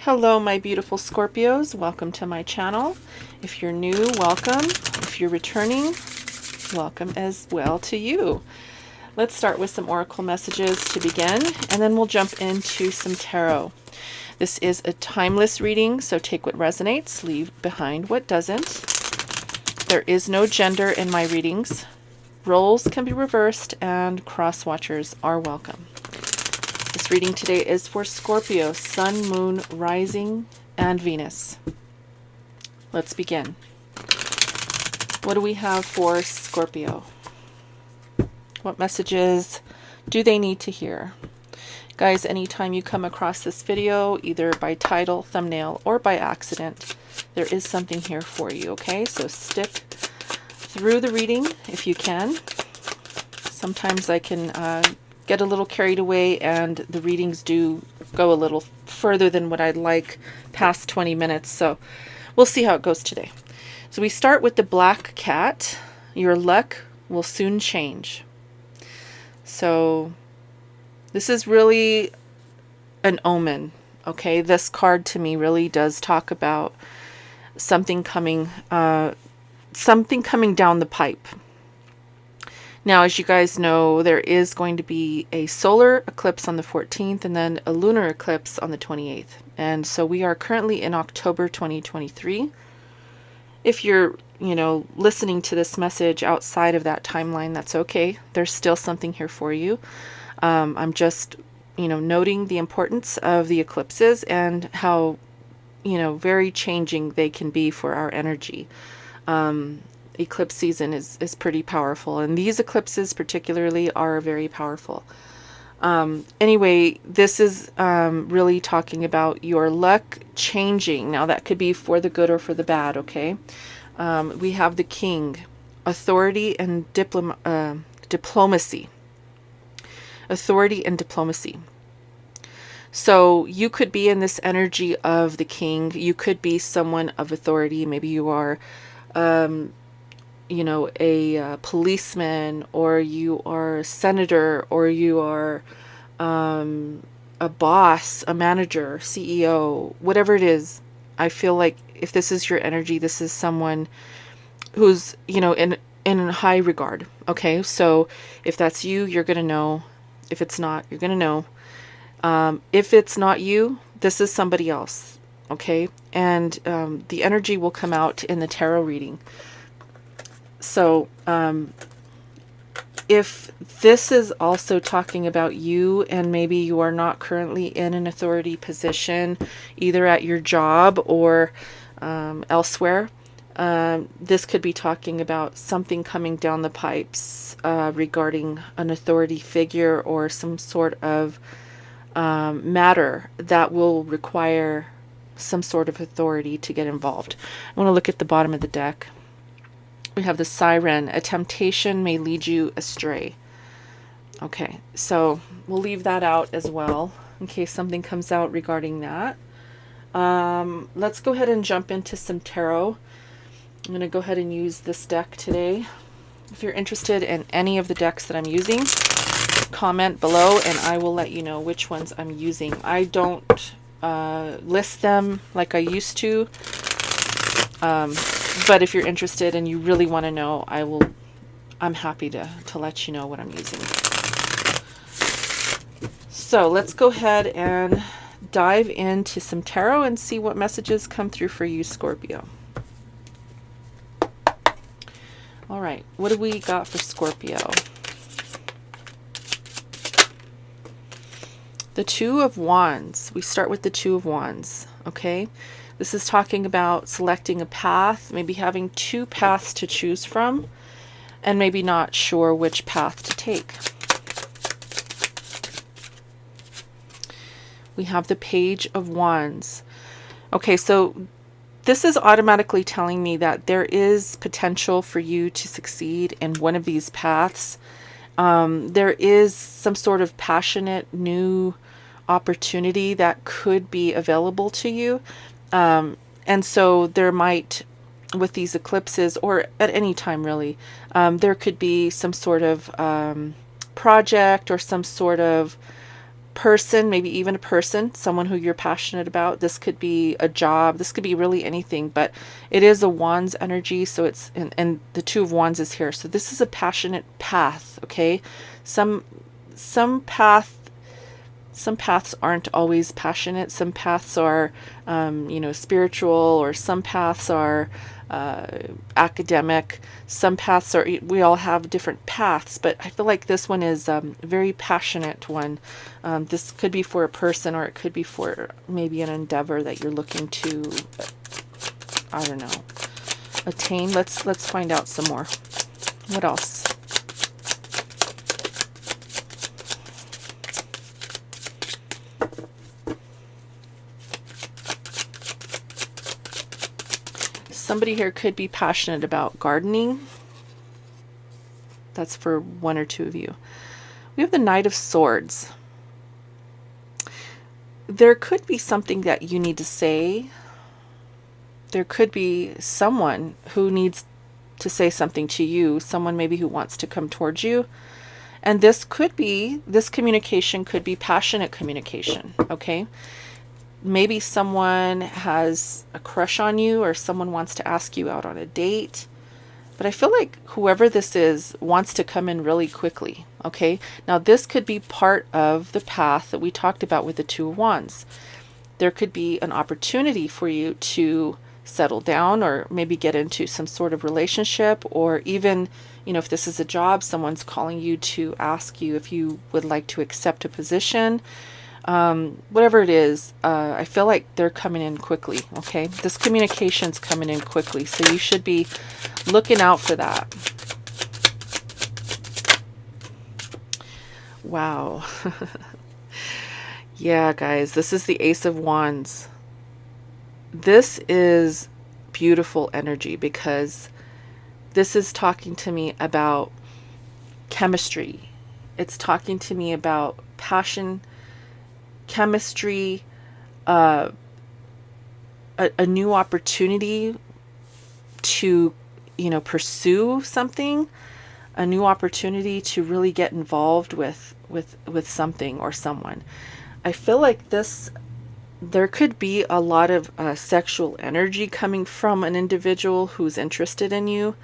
Hello, my beautiful Scorpios. Welcome to my channel. If you're new, welcome. If you're returning, welcome as well to you. Let's start with some oracle messages to begin, and then we'll jump into some tarot. This is a timeless reading, so take what resonates, leave behind what doesn't. There is no gender in my readings. Roles can be reversed, and cross watchers are welcome. This reading today is for Scorpio, Sun, Moon, Rising, and Venus. Let's begin. What do we have for Scorpio? What messages do they need to hear? Guys, anytime you come across this video, either by title, thumbnail, or by accident, there is something here for you, okay? So stick through the reading if you can. Sometimes I can get a little carried away, and the readings do go a little further than what I'd like, past 20 minutes. So we'll see how it goes today. So we start with the black cat. Your luck will soon change. So this is really an omen. Okay, this card to me really does talk about something coming down the pipe. Now, as you guys know, there is going to be a solar eclipse on the 14th and then a lunar eclipse on the 28th. And so we are currently in October 2023. If you're, listening to this message outside of that timeline, that's okay. There's still something here for you. I'm just, noting the importance of the eclipses and how, very changing they can be for our energy. Eclipse season is pretty powerful, and these eclipses particularly are very powerful. Anyway, this is really talking about your luck changing. Now, that could be for the good or for the bad, okay? We have the King, authority and diplomacy. Authority and diplomacy. So you could be in this energy of the King. You could be someone of authority. Maybe you are a policeman, or you are a senator, or you are a boss, a manager, CEO, whatever it is. I feel like if this is your energy, this is someone who's, in high regard. Okay, so if that's you, you're going to know. If it's not, you're going to know. If it's not you, this is somebody else. Okay, and the energy will come out in the tarot reading. So, if this is also talking about you, and maybe you are not currently in an authority position, either at your job or elsewhere, this could be talking about something coming down the pipes regarding an authority figure or some sort of matter that will require some sort of authority to get involved. I want to look at the bottom of the deck. We have the Siren. A temptation may lead you astray. Okay, so we'll leave that out as well in case something comes out regarding that. Let's go ahead and jump into some tarot. I'm going to go ahead and use this deck today. If you're interested in any of the decks that I'm using, comment below and I will let you know which ones I'm using. I don't list them like I used to. But if you're interested and you really want to know, I'm happy to let you know what I'm using. So let's go ahead and dive into some tarot and see what messages come through for you, Scorpio. All right, what do we got for Scorpio? The Two of Wands. We start with the Two of Wands, okay? This is talking about selecting a path, maybe having two paths to choose from, and maybe not sure which path to take. We have the Page of Wands. Okay, so this is automatically telling me that there is potential for you to succeed in one of these paths. There is some sort of passionate new opportunity that could be available to you. And so there might, with these eclipses, or at any time really, there could be some sort of project or some sort of person, maybe even a person, someone who you're passionate about. This could be a job. This could be really anything, but it is a wands energy. So it's, and the two of wands is here. So this is a passionate path. Okay. Some paths aren't always passionate. Some paths are, spiritual, or some paths are academic. Some paths are, we all have different paths, but I feel like this one is a very passionate one. This could be for a person, or it could be for maybe an endeavor that you're looking to, I don't know, attain. Let's find out some more. What else? Somebody here could be passionate about gardening. That's for one or two of you. We have the Knight of Swords. There could be something that you need to say. There could be someone who needs to say something to you, someone maybe who wants to come towards you. And this communication could be passionate communication, okay? Maybe someone has a crush on you, or someone wants to ask you out on a date. But I feel like whoever this is wants to come in really quickly, okay? Now, this could be part of the path that we talked about with the Two of Wands. There could be an opportunity for you to settle down, or maybe get into some sort of relationship, or even, if this is a job, someone's calling you to ask you if you would like to accept a position. Whatever it is, I feel like they're coming in quickly, okay? This communication's coming in quickly, so you should be looking out for that. Wow. Yeah, guys, this is the Ace of Wands. This is beautiful energy, because this is talking to me about chemistry. It's talking to me about passion, chemistry, a new opportunity to, pursue something, a new opportunity to really get involved with something or someone. I feel like there could be a lot of sexual energy coming from an individual who's interested in you.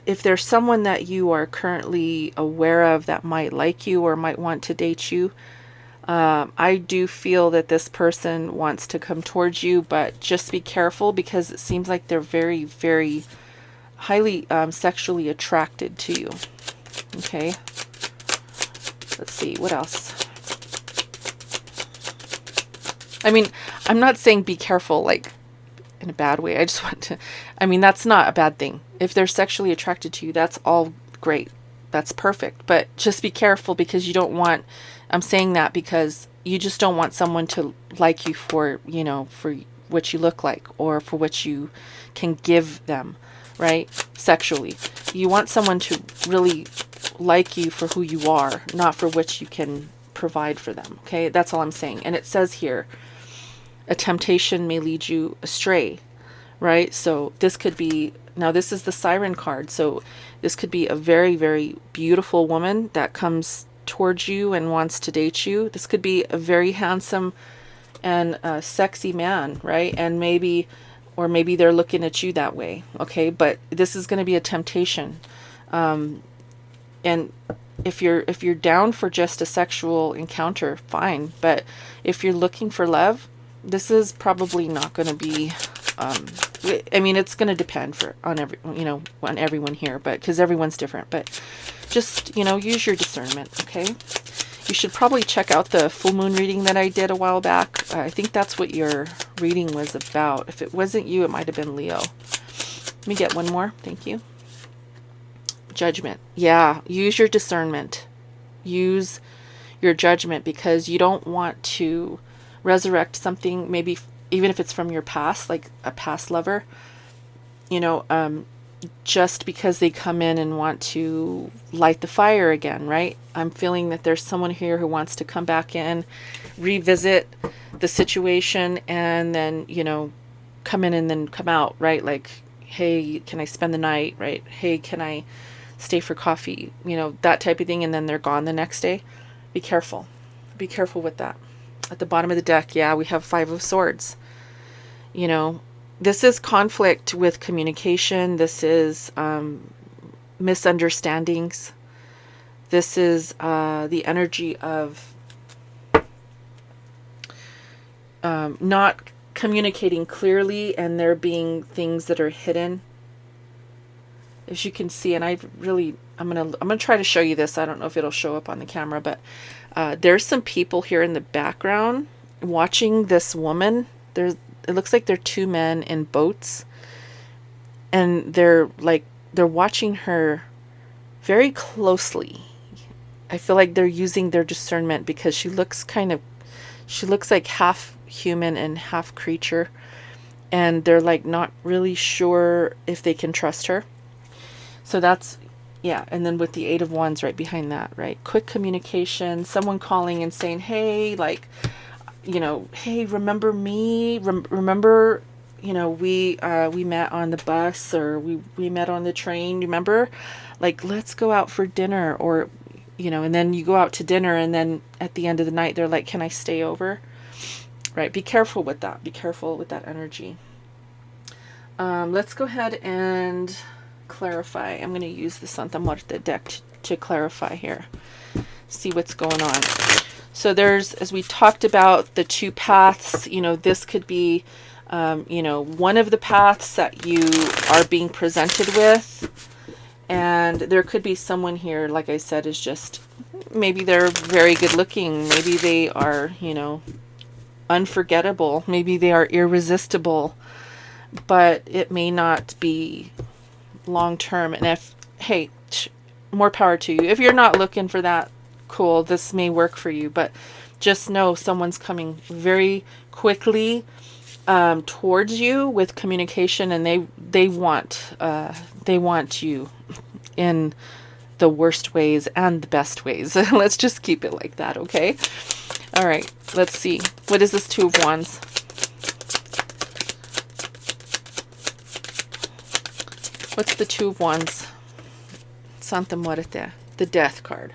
If there's someone that you are currently aware of that might like you or might want to date you, I do feel that this person wants to come towards you, but just be careful, because it seems like they're very, very highly sexually attracted to you. Okay. Let's see, what else? I mean, I'm not saying be careful like in a bad way. I just want to, that's not a bad thing. If they're sexually attracted to you, that's all great. That's perfect. But just be careful, because you don't want, I'm saying that because you just don't want someone to like you for, for what you look like, or for what you can give them, right? Sexually. You want someone to really like you for who you are, not for what you can provide for them. Okay. That's all I'm saying. And it says here, a temptation may lead you astray, right? So this could be, now this is the Siren card. So this could be a very, very beautiful woman that comes towards you and wants to date you. This could be a very handsome and sexy man, right? And maybe they're looking at you that way. Okay. But this is going to be a temptation. And if you're down for just a sexual encounter, fine. But if you're looking for love, this is probably not going to be, it's going to depend on everyone here, but because everyone's different, but just, use your discernment. Okay. You should probably check out the full moon reading that I did a while back. I think that's what your reading was about. If it wasn't you, it might've been Leo. Let me get one more. Thank you. Judgment. Yeah. Use your discernment. Use your judgment, because you don't want to resurrect something, maybe even if it's from your past, like a past lover, just because they come in and want to light the fire again, right? I'm feeling that there's someone here who wants to come back in, revisit the situation, and then, come in and then come out, right? Like, hey, can I spend the night, right? Hey, can I stay for coffee, you know, that type of thing, and then they're gone the next day. Be careful. Be careful with that. At the bottom of the deck, yeah, we have Five of Swords. You know, this is conflict with communication. This is misunderstandings. This is the energy of not communicating clearly, and there being things that are hidden. As you can see, and I'm gonna try to show you this. I don't know if it'll show up on the camera, but there's some people here in the background watching this woman. It looks like they're two men in boats, and they're watching her very closely. I feel like they're using their discernment, because she looks like half human and half creature, and they're like not really sure if they can trust her. So that's, yeah. And then with the Eight of Wands right behind that, right? Quick communication, someone calling and saying, hey, like, you know, hey, remember me? Remember, you know, we met on the bus, or we met on the train, remember? Like, let's go out for dinner, or, you know, and then you go out to dinner, and then at the end of the night, they're like, can I stay over? Right? Be careful with that. Be careful with that energy. Let's go ahead and clarify. I'm going to use the Santa Muerte deck to clarify here. See what's going on. So there's, as we talked about, the two paths. You know, this could be, you know, one of the paths that you are being presented with. And there could be someone here, like I said, is just, maybe they're very good looking. Maybe they are, you know, unforgettable. Maybe they are irresistible. But it may not be long term. And if, hey, more power to you. If you're not looking for that, cool, this may work for you. But just know someone's coming very quickly towards you with communication, and they want you in the worst ways and the best ways. Let's just keep it like that, okay? All right, let's see. What is this Two of Wands? What's the Two of Wands? Santa Muerte, the Death card.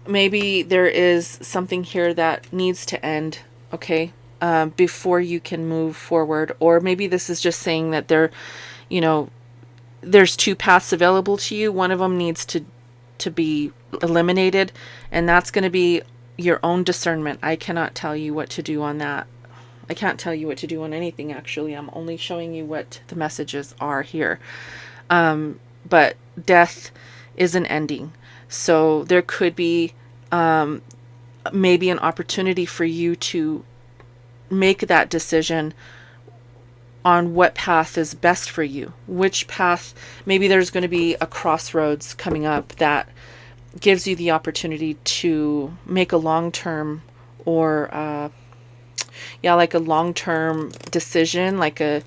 Maybe there is something here that needs to end, okay, before you can move forward. Or maybe this is just saying that you know, there's two paths available to you. One of them needs to be eliminated, and that's going to be your own discernment. I cannot tell you what to do on that. I can't tell you what to do on anything, actually. I'm only showing you what the messages are here. But death is an ending. So there could be maybe an opportunity for you to make that decision on what path is best for you. Which path, maybe there's going to be a crossroads coming up that gives you the opportunity to make a long-term or like a long-term decision, like a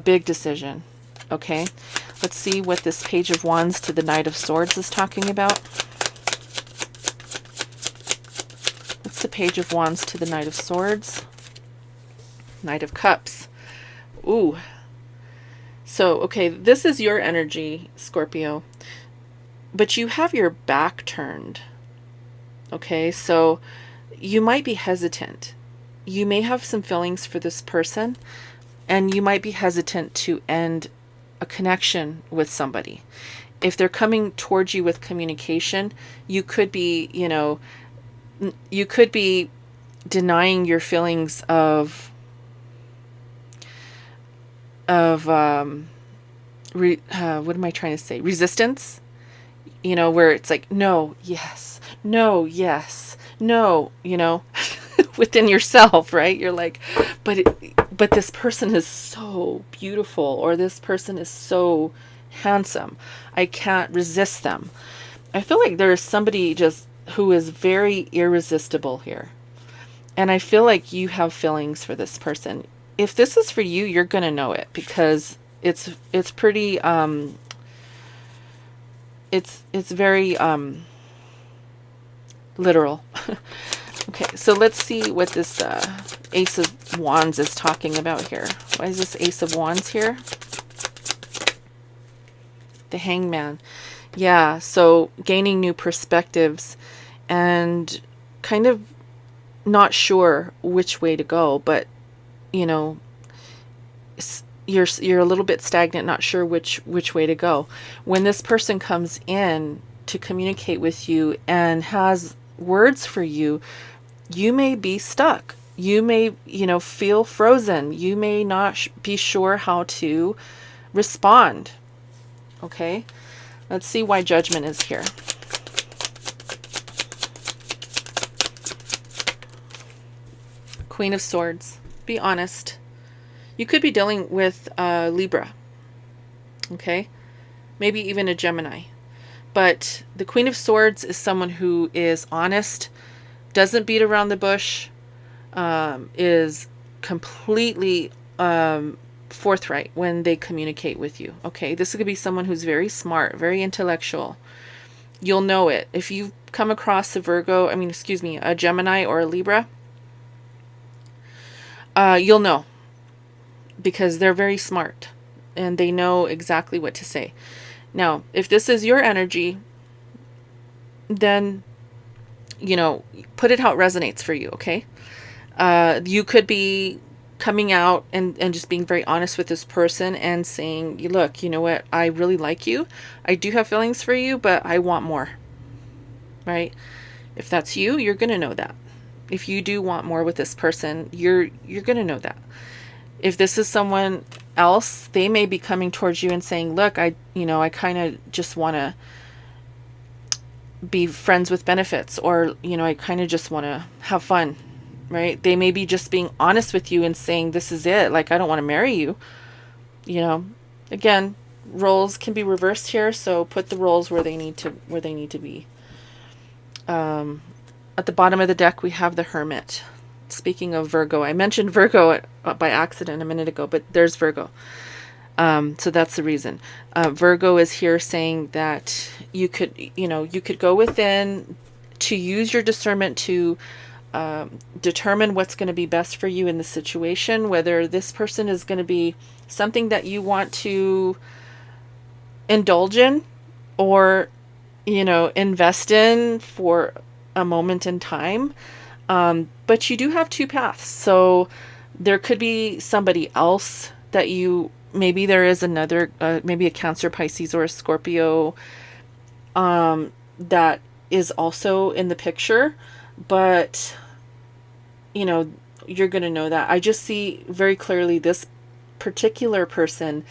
big decision. Okay, let's see what this Page of Wands to the Knight of Swords is talking about. What's the Page of Wands to the Knight of Swords? Knight of Cups. Ooh. So, okay, this is your energy, Scorpio, but you have your back turned. Okay, so you might be hesitant. You may have some feelings for this person, and you might be hesitant to end a connection with somebody. If they're coming towards you with communication, you could be, you know, you could be denying your feelings of what am I trying to say? Resistance. You know, where it's like, no, yes, no, yes, no, you know, within yourself, right? You're like, but this person is so beautiful, or this person is so handsome. I can't resist them. I feel like there is somebody just who is very irresistible here. And I feel like you have feelings for this person. If this is for you, you're going to know it, because it's pretty, it's very literal. Okay, so let's see what this Ace of Wands is talking about here? Why is this Ace of Wands here? The Hangman. Yeah, so gaining new perspectives and kind of not sure which way to go, but you know, you're a little bit stagnant, not sure which way to go. When this person comes in to communicate with you and has words for you, you may be stuck. You may, feel frozen. You may not be sure how to respond. Okay? Let's see why Judgment is here. Queen of Swords. Be honest. You could be dealing with Libra. Okay? Maybe even a Gemini. But the Queen of Swords is someone who is honest, doesn't beat around the bush, is completely forthright when they communicate with you. Okay, this could be someone who's very smart, very intellectual. You'll know it. If you come across a a Gemini or a Libra, you'll know, because they're very smart and they know exactly what to say. Now, if this is your energy, then, put it how it resonates for you, okay? You could be coming out and just being very honest with this person and saying, look, you know what? I really like you. I do have feelings for you, but I want more, right? If that's you, you're going to know that. If you do want more with this person, you're going to know that. If this is someone else, they may be coming towards you and saying, look, I kind of just want to be friends with benefits, or, I kind of just want to have fun, right? They may be just being honest with you and saying, this is it. Like, I don't want to marry you. Again, roles can be reversed here. So put the roles where they need to be. At the bottom of the deck, we have the Hermit. Speaking of Virgo, I mentioned Virgo by accident a minute ago, but there's Virgo. So that's the reason. Virgo is here saying that you could go within to use your discernment to determine what's going to be best for you in the situation, whether this person is going to be something that you want to indulge in or, invest in for a moment in time. But you do have two paths. So there could be somebody else that maybe there is another, maybe a Cancer, Pisces, or a Scorpio, that is also in the picture, but you're going to know that. I just see very clearly this particular person,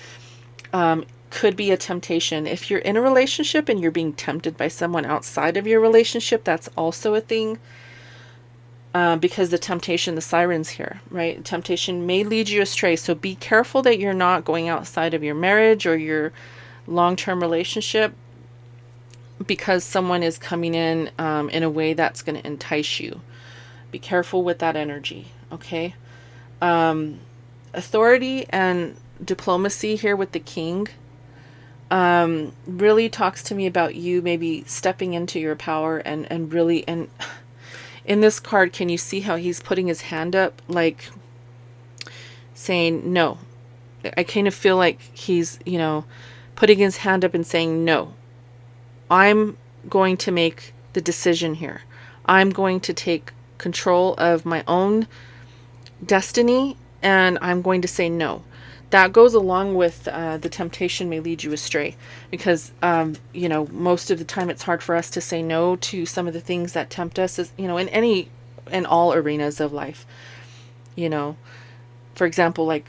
could be a temptation. If you're in a relationship and you're being tempted by someone outside of your relationship, that's also a thing. Because the temptation, the siren's here, right? Temptation may lead you astray. So be careful that you're not going outside of your marriage or your long-term relationship, because someone is coming in a way that's going to entice you. Be careful with that energy, okay? Authority and diplomacy here with the King really talks to me about you maybe stepping into your power and really... and in this card, can you see how he's putting his hand up, like saying no? I kind of feel like he's, putting his hand up and saying, no, I'm going to make the decision here. I'm going to take control of my own destiny, and I'm going to say no. That goes along with the temptation may lead you astray, because, most of the time it's hard for us to say no to some of the things that tempt us, in all arenas of life. For example, like,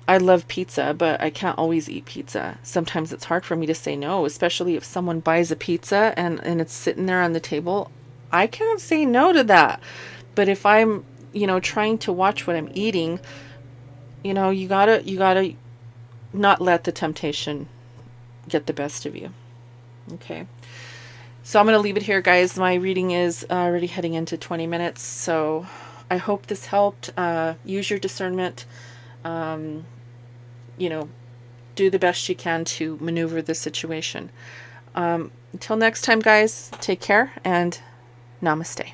I love pizza, but I can't always eat pizza. Sometimes it's hard for me to say no, especially if someone buys a pizza and it's sitting there on the table. I can't say no to that. But if I'm, trying to watch what I'm eating, you gotta not let the temptation get the best of you. Okay. So I'm going to leave it here, guys. My reading is already heading into 20 minutes. So I hope this helped. Use your discernment. Do the best you can to maneuver the situation. Until next time, guys, take care and namaste.